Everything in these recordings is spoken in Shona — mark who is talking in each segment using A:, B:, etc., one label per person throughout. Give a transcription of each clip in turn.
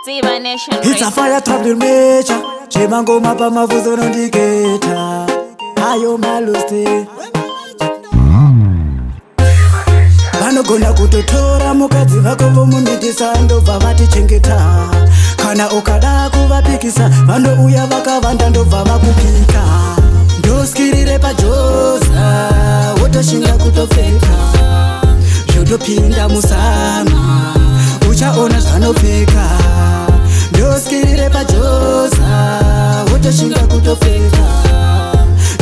A: Diva Nation
B: It's a fire trouble major. Chemango mapa mavuzo no ndiketa. Ayo maluste. Vanogona kutotora mukadzi vako vomunetesa ndobva vatichengeta. Kana ukada kuvapikisa vanouya vakavanda ndobva vakupika. Ndoskirire pajoza wotoshinga kutopfeka. Zvotopinda musama uchaona zvanopfeka. Ndoskirire pajoza wotoshinga kutopfeka.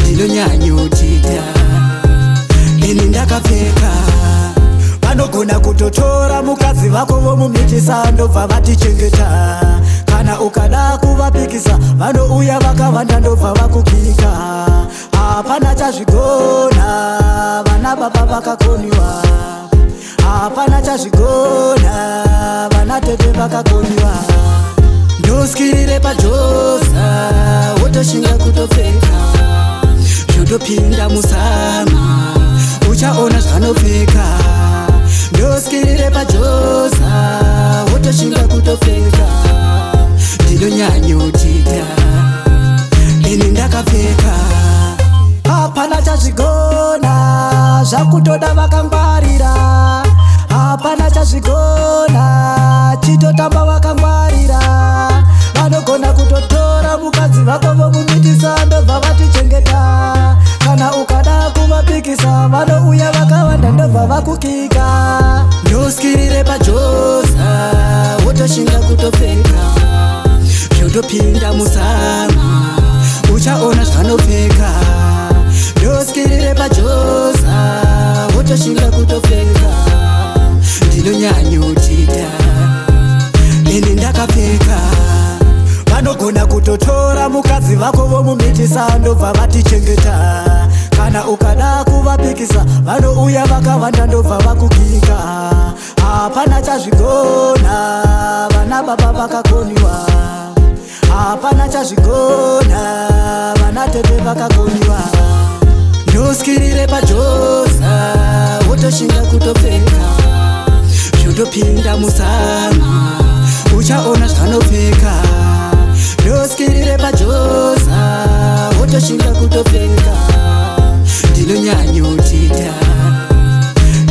B: Ndinonyanyotita ini ndakapfeka. Vanogona kutotora mukadzi vako vomumitisa ndobva vatichengeta. Kana ukada kuvapikisa vanouya vakavanda ndobva vakupika. Hapana chazvigona vana baba vakakoniwa. Hapana chazvigona vana tete vakakoniwa. Ndoskirire pajoza wotoshinga kutopfeka. Zvotopinda musama uchaona zvanopfeka. Ndoskirire pajoza wotoshinga kutopfeka. Ndinonyanyotita ini ndakapfeka. Hapana chazvigona zvakutoda vakangwarira. Hapana chazvigona chitotamba vakangwarira. Vanogona kutotora mukadzi vako vomumitisa ndobva vatichengeta. Kana ukada kuvapikisa vanouya vakavanda ndobva vakukika. Ndoskirire pajoza wotoshinga kutopfeka. Zvotopinda musama uchaona zvanopfeka. Ndoskirire pajoza wotoshinga kutopfeka. Ndinonyanyotita ini ndakapfeka. Vanogona kutotora mukadzi vako vomumitisa ndobva vatichengeta. Kana ukada kuvapikisa vanouya vakavanda ndobva vakukika. Hapana chazvigona vana baba vakakoniwa. Hapana chazvigona vana tete vakakoniwa. Ndoskirire pajoza wotoshinga kutopfeka. Zvotopinda musama uchaona zvanopfeka. Ndoskirire pajoza wotoshinga kutopfeka. Ndinonyanyotita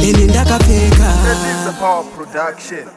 B: ini ndakapfeka.
C: Production.